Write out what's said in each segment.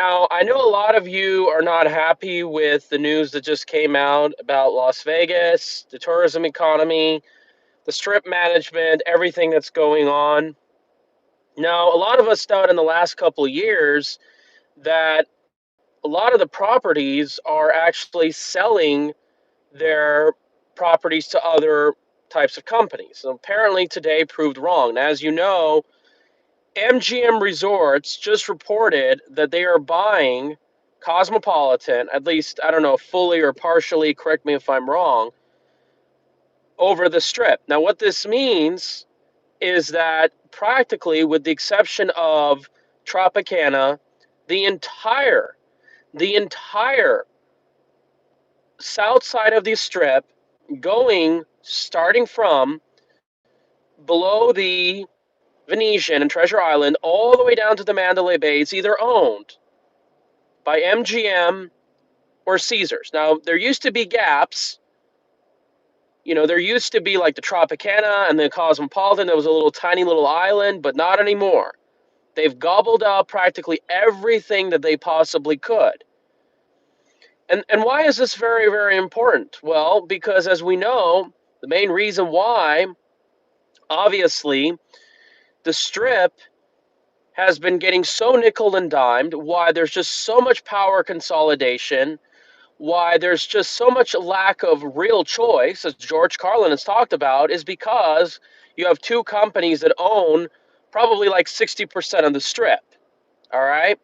Now, I know a lot of you are not happy with the news that just came out about Las Vegas, the tourism economy, the strip management, everything that's going on. Now, a lot of us thought in the last couple of years that a lot of the properties are actually selling their properties to other types of companies. So apparently today proved wrong. Now, as you know, MGM Resorts just reported that they are buying Cosmopolitan, at least, I don't know, fully or partially, correct me if I'm wrong, over the strip. Now, what this means is that practically, with the exception of Tropicana, the entire the entire south side of the strip, going starting from below the Venetian and Treasure Island all the way down to the Mandalay Bay, is either owned by MGM or Caesars. Now, there used to be gaps. There used to be like the Tropicana and the Cosmopolitan. There was a little tiny little island, but not anymore. They've gobbled up practically everything that they possibly could. And why is this very, very important? Well, because as we know, the main reason why, obviously, the strip has been getting so nickel and dimed, why there's just so much power consolidation, why there's just so much lack of real choice, as George Carlin has talked about, is because you have two companies that own probably like 60% of the strip. All right?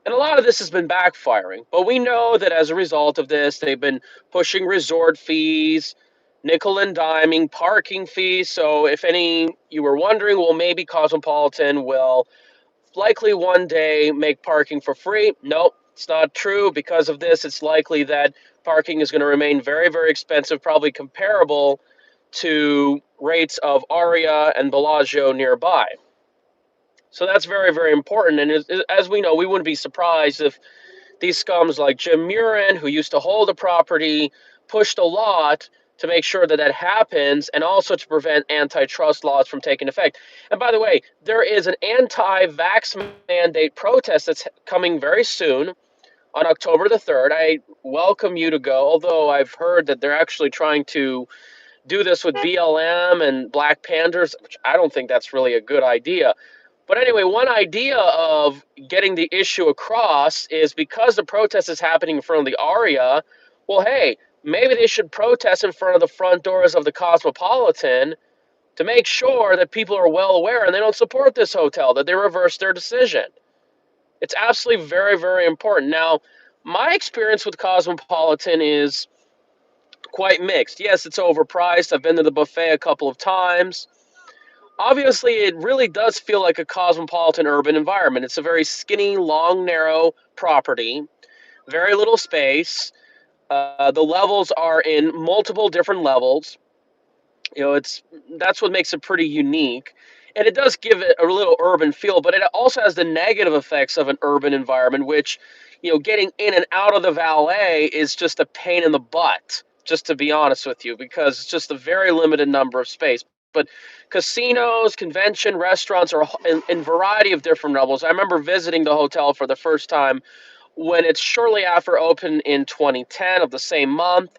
And a lot of this has been backfiring. But we know that as a result of this, they've been pushing resort fees, nickel and diming, parking fees. So if any you were wondering, well, maybe Cosmopolitan will likely one day make parking for free. Nope, it's not true. Because of this, it's likely that parking is going to remain very, very expensive, probably comparable to rates of Aria and Bellagio nearby. So that's very, very important. And as we know, we wouldn't be surprised if these scums like Jim Murren, who used to hold a property, pushed a lot to make sure that that happens and also to prevent antitrust laws from taking effect. And by the way, there is an anti-vax mandate protest that's coming very soon on October the 3rd. I welcome you to go, although I've heard that they're actually trying to do this with BLM and Black Panthers, which I don't think that's really a good idea. But anyway, one idea of getting the issue across is because the protest is happening in front of the Aria, well, hey, maybe they should protest in front of the front doors of the Cosmopolitan to make sure that people are well aware and they don't support this hotel, that they reverse their decision. It's absolutely very, very important. Now, my experience with Cosmopolitan is quite mixed. Yes, it's overpriced. I've been to the buffet a couple of times. Obviously, it really does feel like a cosmopolitan urban environment. It's a very skinny, long, narrow property, very little space. The levels are in multiple different levels. It's that's what makes it pretty unique, and it does give it a little urban feel. But it also has the negative effects of an urban environment, which, getting in and out of the valet is just a pain in the butt. Just to be honest with you, because it's just a very limited number of space. But casinos, convention, restaurants are in variety of different levels. I remember visiting the hotel for the first time when it's shortly after open in 2010 of the same month.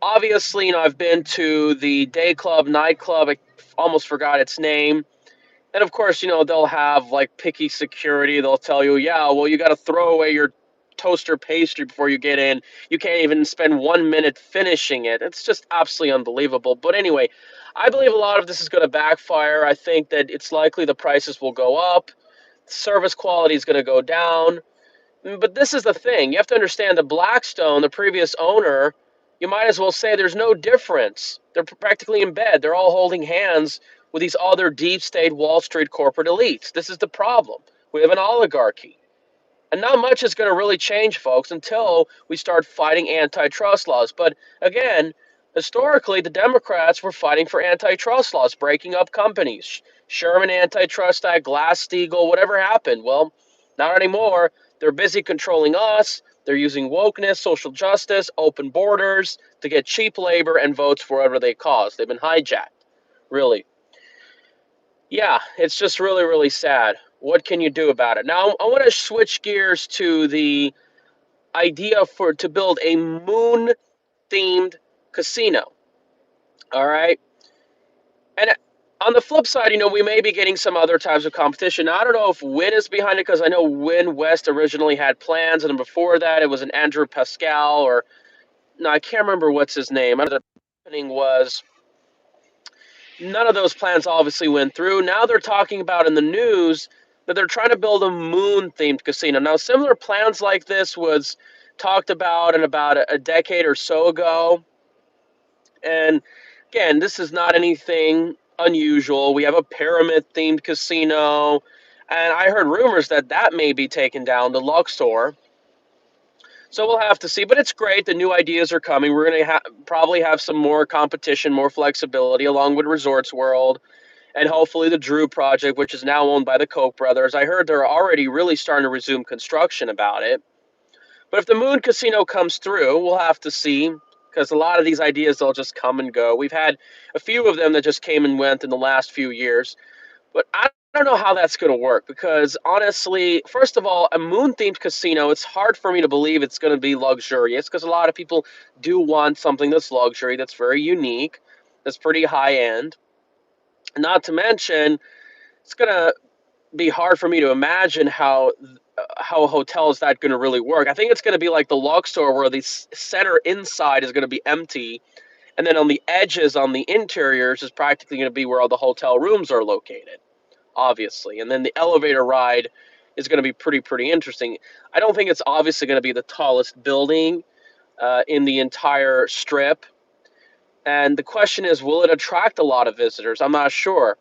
Obviously, I've been to the day club, nightclub. I almost forgot its name. And of course, they'll have like picky security. They'll tell you, yeah, well, you got to throw away your toaster pastry before you get in. You can't even spend 1 minute finishing it. It's just absolutely unbelievable. But anyway, I believe a lot of this is going to backfire. I think that it's likely the prices will go up, service quality is going to go down. But this is the thing. You have to understand that Blackstone, the previous owner, you might as well say there's no difference. They're practically in bed. They're all holding hands with these other deep state Wall Street corporate elites. This is the problem. We have an oligarchy. And not much is going to really change, folks, until we start fighting antitrust laws. But again, historically, the Democrats were fighting for antitrust laws, breaking up companies. Sherman Antitrust Act, Glass-Steagall, whatever happened. Well, not anymore. They're busy controlling us. They're using wokeness, social justice, open borders to get cheap labor and votes for whatever they cause. They've been hijacked, really. Yeah, it's just really, really sad. What can you do about it? Now, I want to switch gears to the idea to build a moon-themed casino. All right, and on the flip side, we may be getting some other types of competition. Now, I don't know if Win is behind it because I know Win West originally had plans, and then before that, it was an Andrew Pascal or no, I can't remember what's his name. The happening was none of those plans obviously went through. Now they're talking about in the news that they're trying to build a moon-themed casino. Now, similar plans like this was talked about in about a decade or so ago. And again, this is not anything unusual. We have a pyramid-themed casino, and I heard rumors that that may be taken down to Luxor. So we'll have to see, but it's great. The new ideas are coming. We're going to probably have some more competition, more flexibility, along with Resorts World, and hopefully the Drew project, which is now owned by the Koch brothers. I heard they're already really starting to resume construction about it. But if the Moon Casino comes through, we'll have to see, because a lot of these ideas, they'll just come and go. We've had a few of them that just came and went in the last few years. But I don't know how that's going to work because honestly, first of all, a moon-themed casino, it's hard for me to believe it's going to be luxurious because a lot of people do want something that's luxury, that's very unique, that's pretty high-end. Not to mention, it's going to be hard for me to imagine how a hotel is that going to really work. I think it's going to be like the Luxor where the center inside is going to be empty, and then on the edges, on the interiors, is practically going to be where all the hotel rooms are located, obviously. And then the elevator ride is going to be pretty interesting. I don't think it's obviously going to be the tallest building in the entire strip. And the question is, will it attract a lot of visitors? I'm not sure.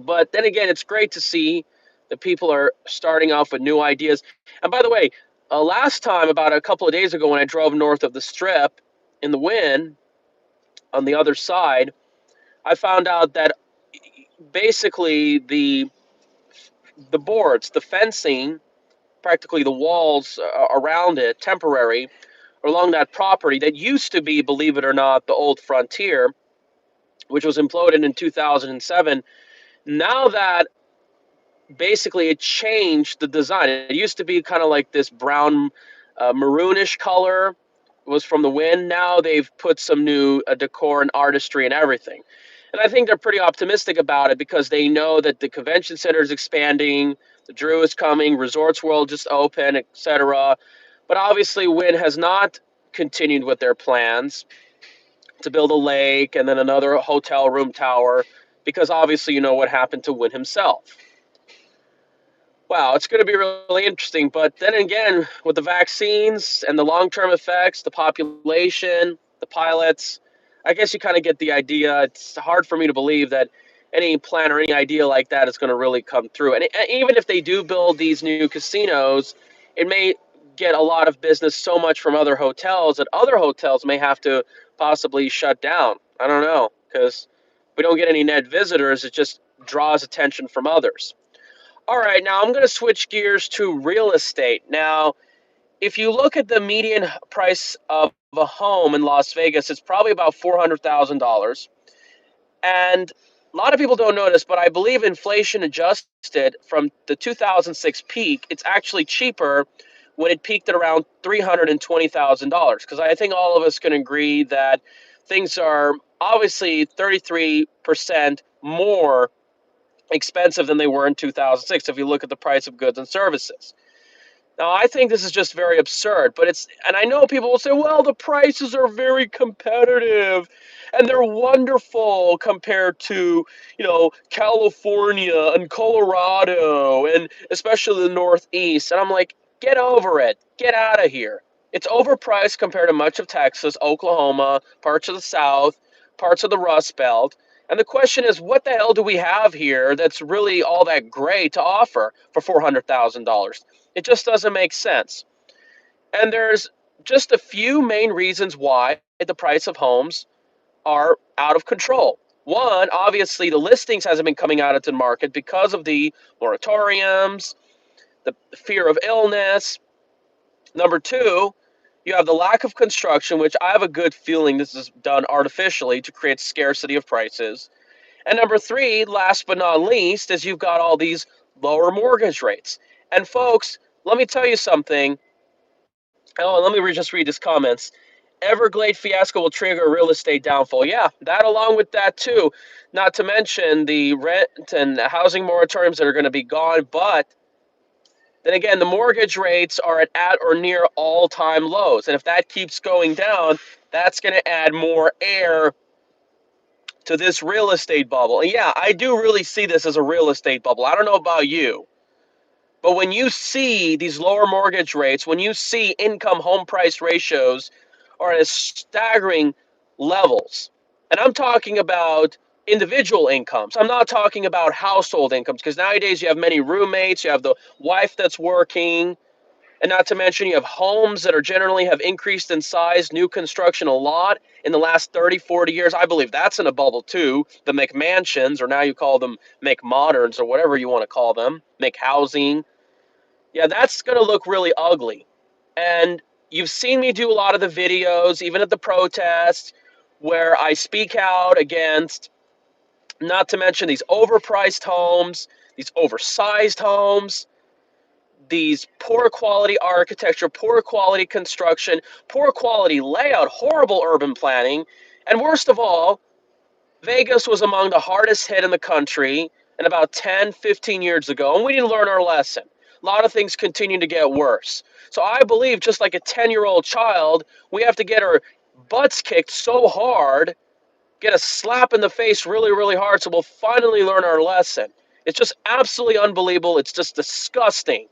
But then again, it's great to see that people are starting off with new ideas. And by the way, last time, about a couple of days ago, when I drove north of the strip in the wind on the other side, I found out that basically the boards, the fencing, practically the walls around it, temporary, along that property that used to be, believe it or not, the old Frontier, which was imploded in 2007. Now that basically it changed the design. It used to be kind of like this brown, maroonish color. It was from the wind. Now they've put some new decor and artistry and everything. And I think they're pretty optimistic about it because they know that the convention center is expanding, the Drew is coming, Resorts World just opened, etc. But obviously, Wynn has not continued with their plans to build a lake and then another hotel room tower because obviously you know what happened to Wynn himself. Wow, it's going to be really interesting. But then again, with the vaccines and the long-term effects, the population, the pilots, I guess you kind of get the idea. It's hard for me to believe that any plan or any idea like that is going to really come through. And even if they do build these new casinos, it may get a lot of business so much from other hotels that other hotels may have to possibly shut down. I don't know, because we don't get any net visitors. It just draws attention from others. All right, now I'm going to switch gears to real estate. Now, if you look at the median price of a home in Las Vegas, it's probably about $400,000. And a lot of people don't notice, but I believe inflation adjusted from the 2006 peak, it's actually cheaper when it peaked at around $320,000. Because I think all of us can agree that things are obviously 33% more expensive than they were in 2006 if you look at the price of goods and services. Now, I think this is just very absurd, but and I know people will say, well, the prices are very competitive and they're wonderful compared to, California and Colorado and especially the Northeast. And I'm like, get over it. Get out of here. It's overpriced compared to much of Texas, Oklahoma, parts of the South, parts of the Rust Belt. And the question is, what the hell do we have here that's really all that great to offer for $400,000? It just doesn't make sense. And there's just a few main reasons why the price of homes are out of control. One, obviously, the listings hasn't been coming out into the market because of the moratoriums, the fear of illness. Number two, you have the lack of construction, which I have a good feeling this is done artificially to create scarcity of prices. And number three, last but not least, is you've got all these lower mortgage rates. And folks, let me tell you something. Oh, let me just read his comments. Everglade fiasco will trigger real estate downfall. Yeah, that along with that too. Not to mention the rent and housing moratoriums that are going to be gone. But then again, the mortgage rates are at or near all-time lows. And if that keeps going down, that's going to add more air to this real estate bubble. And yeah, I do really see this as a real estate bubble. I don't know about you. But when you see these lower mortgage rates, when you see income home price ratios are at staggering levels, and I'm talking about individual incomes, I'm not talking about household incomes, because nowadays you have many roommates, you have the wife that's working, and not to mention you have homes that are generally have increased in size, new construction a lot in the last 30, 40 years. I believe that's in a bubble too. The McMansions, or now you call them McModerns, or whatever you want to call them, McHousing. Yeah, that's going to look really ugly. And you've seen me do a lot of the videos, even at the protests, where I speak out against, not to mention these overpriced homes, these oversized homes, these poor quality architecture, poor quality construction, poor quality layout, horrible urban planning. And worst of all, Vegas was among the hardest hit in the country in about 10, 15 years ago, and we didn't learn our lesson. A lot of things continue to get worse. So I believe, just like a 10-year-old child, we have to get our butts kicked so hard, get a slap in the face really, really hard, so we'll finally learn our lesson. It's just absolutely unbelievable. It's just disgusting.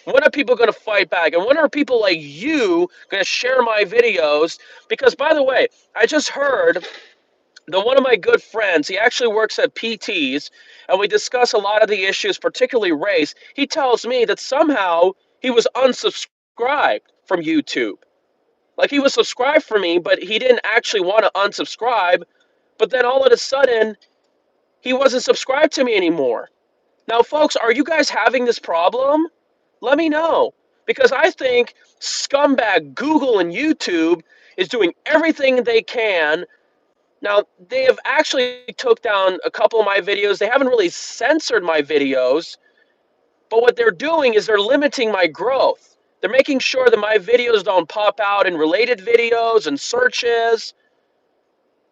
When are people going to fight back? And when are people like you going to share my videos? Because, by the way, I just heard that one of my good friends, he actually works at PT's, and we discuss a lot of the issues, particularly race. He tells me that somehow he was unsubscribed from YouTube. Like, he was subscribed for me, but he didn't actually want to unsubscribe. But then all of a sudden, he wasn't subscribed to me anymore. Now, folks, are you guys having this problem? Let me know. Because I think scumbag Google and YouTube is doing everything they can. Now, they have actually took down a couple of my videos. They haven't really censored my videos, but what they're doing is they're limiting my growth. They're making sure that my videos don't pop out in related videos and searches.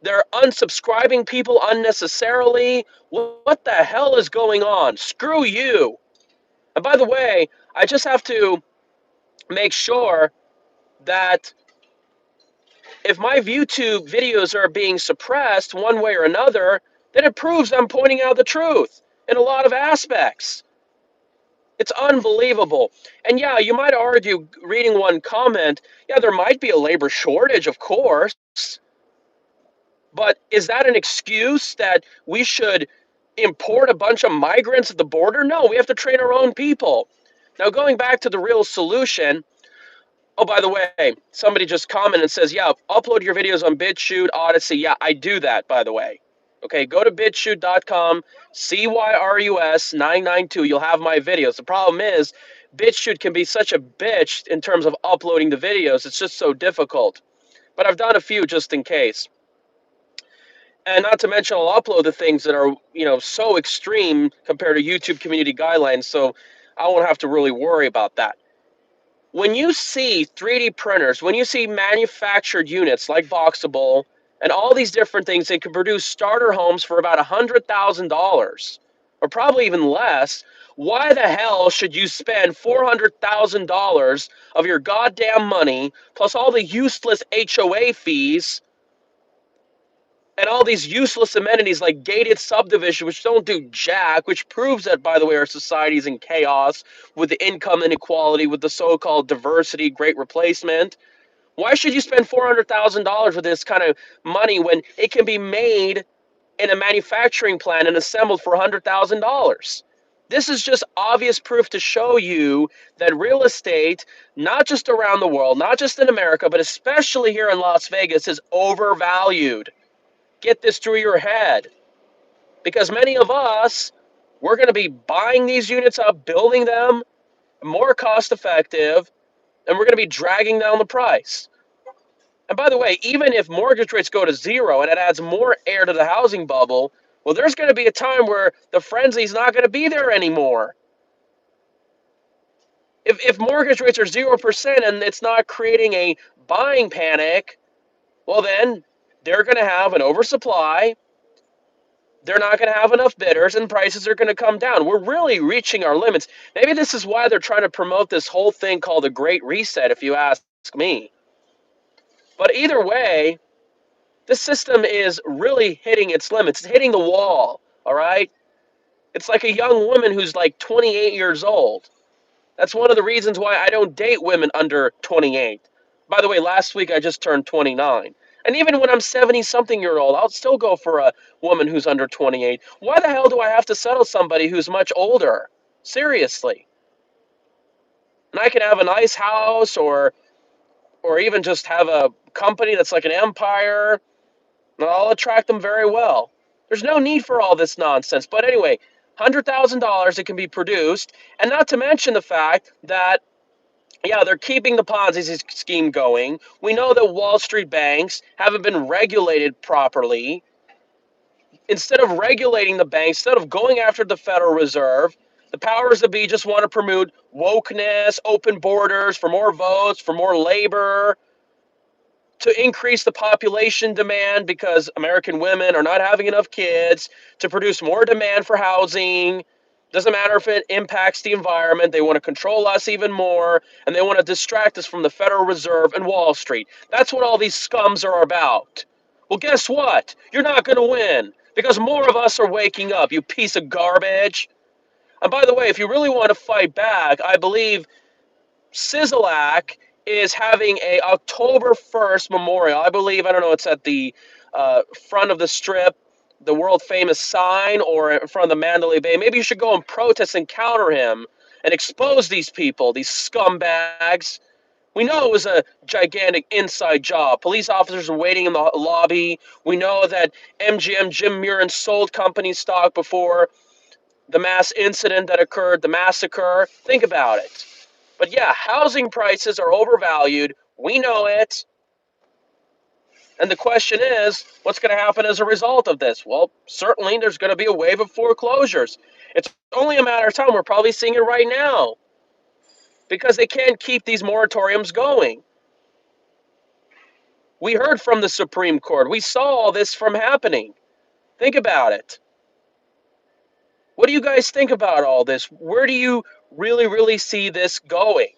They're unsubscribing people unnecessarily. What the hell is going on? Screw you. And by the way, I just have to make sure that if my YouTube videos are being suppressed one way or another, then it proves I'm pointing out the truth in a lot of aspects. It's unbelievable. And yeah, you might argue, reading one comment, yeah, there might be a labor shortage, of course, but is that an excuse that we should import a bunch of migrants at the border? No, we have to train our own people. Now, going back to the real solution, oh, by the way, somebody just commented and says, yeah, upload your videos on BitChute, Odyssey. Yeah, I do that, by the way. Okay, go to bitchute.com, CYRUS992. You'll have my videos. The problem is, BitChute can be such a bitch in terms of uploading the videos. It's just so difficult. But I've done a few just in case. And not to mention, I'll upload the things that are, so extreme compared to YouTube community guidelines, so I won't have to really worry about that. When you see 3D printers, when you see manufactured units like Boxable and all these different things, they can produce starter homes for about $100,000 or probably even less. Why the hell should you spend $400,000 of your goddamn money plus all the useless HOA fees and all these useless amenities like gated subdivision, which don't do jack, which proves that, by the way, our society is in chaos with the income inequality, with the so-called diversity, great replacement? Why should you spend $400,000 with this kind of money when it can be made in a manufacturing plant and assembled for $100,000? This is just obvious proof to show you that real estate, not just around the world, not just in America, but especially here in Las Vegas, is overvalued. Get this through your head, because many of us, we're going to be buying these units up, building them more cost effective, and we're going to be dragging down the price. And by the way, even if mortgage rates go to zero and it adds more air to the housing bubble, Well, there's going to be a time where the frenzy's not going to be there anymore. If mortgage rates are 0% and it's not creating a buying panic, well, then they're going to have an oversupply. They're not going to have enough bidders and prices are going to come down. We're really reaching our limits. Maybe this is why they're trying to promote this whole thing called the Great Reset, if you ask me. But either way, this system is really hitting its limits. It's hitting the wall, all right? It's like a young woman who's like 28 years old. That's one of the reasons why I don't date women under 28. By the way, last week I just turned 29. And even when I'm 70-something-year old, I'll still go for a woman who's under 28. Why the hell do I have to settle somebody who's much older? Seriously. And I can have a nice house or even just have a company that's like an empire, and I'll attract them very well. There's no need for all this nonsense. But anyway, $100,000 it can be produced, and not to mention the fact that yeah, they're keeping the Ponzi scheme going. We know that Wall Street banks haven't been regulated properly. Instead of regulating the banks, instead of going after the Federal Reserve, the powers that be just want to promote wokeness, open borders, for more votes, for more labor, to increase the population demand because American women are not having enough kids, to produce more demand for housing. Doesn't matter if it impacts the environment. They want to control us even more, and they want to distract us from the Federal Reserve and Wall Street. That's what all these scums are about. Well, guess what? You're not going to win because more of us are waking up, you piece of garbage. And by the way, if you really want to fight back, I believe Sizzlack is having a October 1st memorial. I believe, I don't know, it's at the front of the strip, the world famous sign, or in front of the Mandalay Bay. Maybe you should go and protest and counter him and expose these people, these scumbags. We know it was a gigantic inside job. Police officers were waiting in the lobby. We know that MGM, Jim Murren, sold company stock before the mass incident that occurred, the massacre. Think about it. But yeah, housing prices are overvalued. We know it. And the question is, what's going to happen as a result of this? Well, certainly there's going to be a wave of foreclosures. It's only a matter of time. We're probably seeing it right now because they can't keep these moratoriums going. We heard from the Supreme Court. We saw all this from happening. Think about it. What do you guys think about all this? Where do you really, really see this going?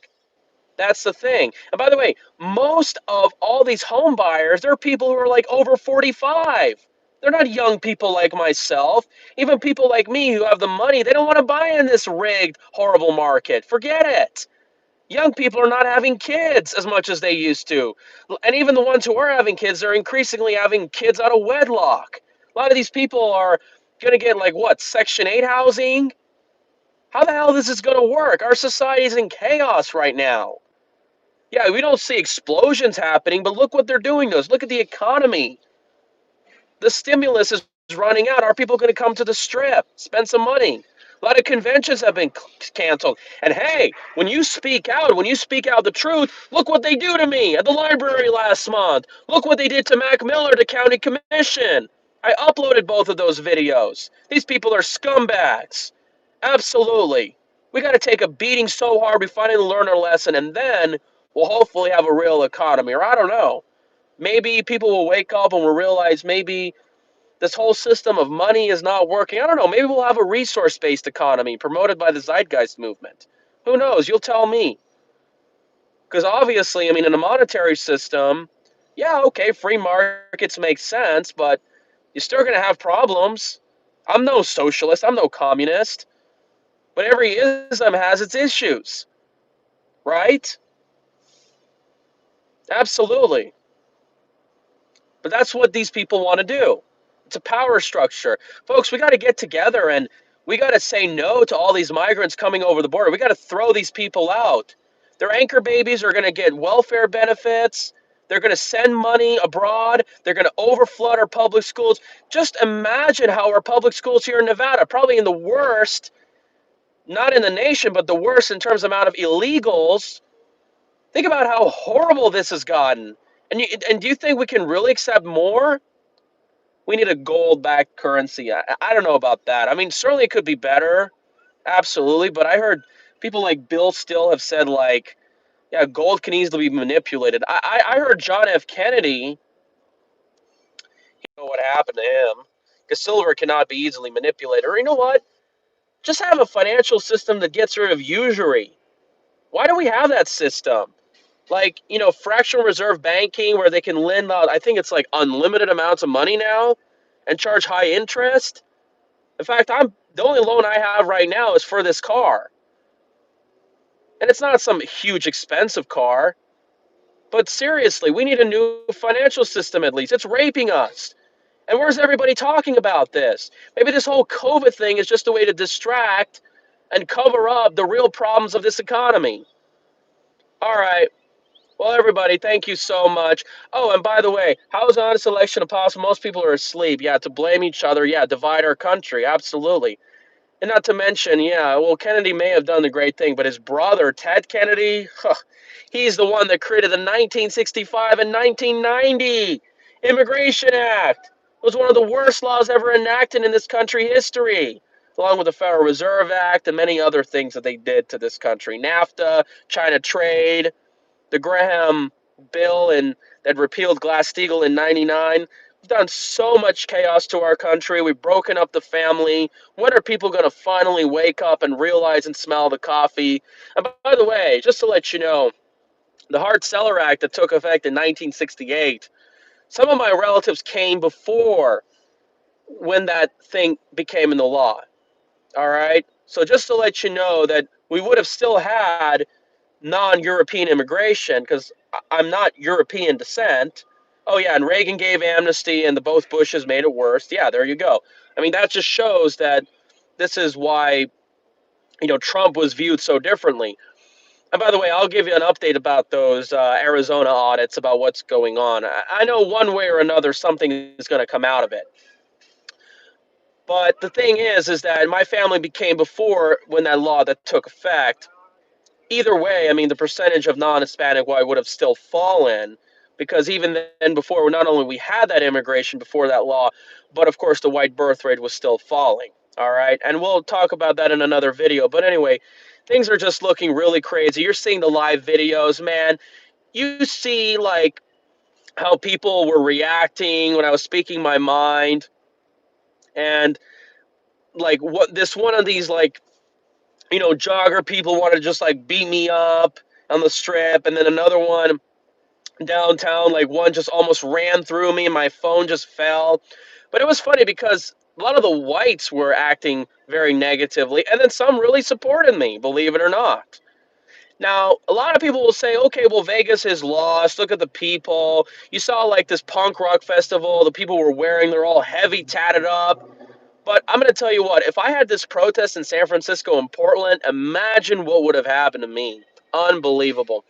That's the thing. And by the way, most of all these home buyers, they're people who are like over 45. They're not young people like myself. Even people like me who have the money, they don't want to buy in this rigged, horrible market. Forget it. Young people are not having kids as much as they used to. And even the ones who are having kids, they're increasingly having kids out of wedlock. A lot of these people are going to get like what, Section 8 housing? How the hell is this going to work? Our society is in chaos right now. Yeah, we don't see explosions happening, but look what they're doing to us. Look at the economy. The stimulus is running out. Are people going to come to the strip, spend some money? A lot of conventions have been canceled. And hey, when you speak out the truth, look what they do to me at the library last month. Look what they did to Mac Miller, the county commission. I uploaded both of those videos. These people are scumbags. Absolutely. We got to take a beating so hard we finally learn our lesson, and then we'll hopefully have a real economy. Or I don't know. Maybe people will wake up and will realize maybe this whole system of money is not working. I don't know. Maybe we'll have a resource-based economy promoted by the Zeitgeist movement. Who knows? You'll tell me. Because obviously, I mean, in a monetary system, yeah, okay, free markets make sense, but you're still going to have problems. I'm no socialist. I'm no communist. But every ism has its issues, right? Absolutely. But that's what these people want to do. It's a power structure. Folks, we got to get together and we got to say no to all these migrants coming over the border. We got to throw these people out. Their anchor babies are going to get welfare benefits. They're going to send money abroad. They're going to overflood our public schools. Just imagine how our public schools here in Nevada, probably in the worst, not in the nation, but the worst in terms of amount of illegals. Think about how horrible this has gotten. And do you think we can really accept more? We need a gold-backed currency. I don't know about that. I mean, certainly it could be better, absolutely. But I heard people like Bill Still have said like, yeah, gold can easily be manipulated. I heard John F. Kennedy, you know what happened to him, because silver cannot be easily manipulated. Or you know what? Just have a financial system that gets rid of usury. Why do we have that system? Like, fractional reserve banking where they can lend out, I think it's like unlimited amounts of money now and charge high interest. In fact, the only loan I have right now is for this car. And it's not some huge expensive car. But seriously, we need a new financial system at least. It's raping us. And where's everybody talking about this? Maybe this whole COVID thing is just a way to distract and cover up the real problems of this economy. All right. Well, everybody, thank you so much. Oh, and by the way, how is honest election possible? Most people are asleep. Yeah, to blame each other. Yeah, divide our country. Absolutely. And not to mention, yeah, well, Kennedy may have done the great thing, but his brother, Ted Kennedy, he's the one that created the 1965 and 1990 Immigration Act. It was one of the worst laws ever enacted in this country history, along with the Federal Reserve Act and many other things that they did to this country. NAFTA, China trade, the Graham bill and that repealed Glass-Steagall in 99. We've done so much chaos to our country. We've broken up the family. When are people going to finally wake up and realize and smell the coffee? And by the way, just to let you know, the Hart-Celler Act that took effect in 1968, some of my relatives came before when that thing became in the law. All right? So just to let you know that we would have still had non-European immigration because I'm not European descent. Oh yeah, and Reagan gave amnesty, and the both Bushes made it worse. Yeah, there you go. I mean, that just shows that this is why Trump was viewed so differently. And by the way, I'll give you an update about those Arizona audits about what's going on. I know one way or another something is going to come out of it. But the thing is that my family became before when that law that took effect. Either way, I mean, the percentage of non-Hispanic white would have still fallen because even then before, not only we had that immigration before that law, but of course the white birth rate was still falling. All right. And we'll talk about that in another video. But anyway, things are just looking really crazy. You're seeing the live videos, man. You see like how people were reacting when I was speaking my mind. And like what this one of these like jogger people wanted to just like beat me up on the strip, and then another one downtown, like one just almost ran through me and my phone just fell. But it was funny because a lot of the whites were acting very negatively, and then some really supported me, believe it or not. Now, a lot of people will say, okay, well, Vegas is lost. Look at the people. You saw like this punk rock festival, the people were wearing, they're all heavy tatted up. But I'm going to tell you what, if I had this protest in San Francisco and Portland, imagine what would have happened to me. Unbelievable.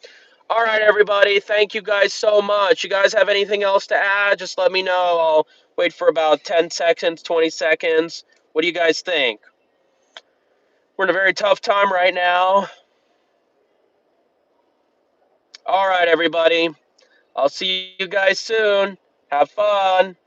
All right, everybody. Thank you guys so much. You guys have anything else to add? Just let me know. I'll wait for about 10 seconds, 20 seconds. What do you guys think? We're in a very tough time right now. All right, everybody. I'll see you guys soon. Have fun.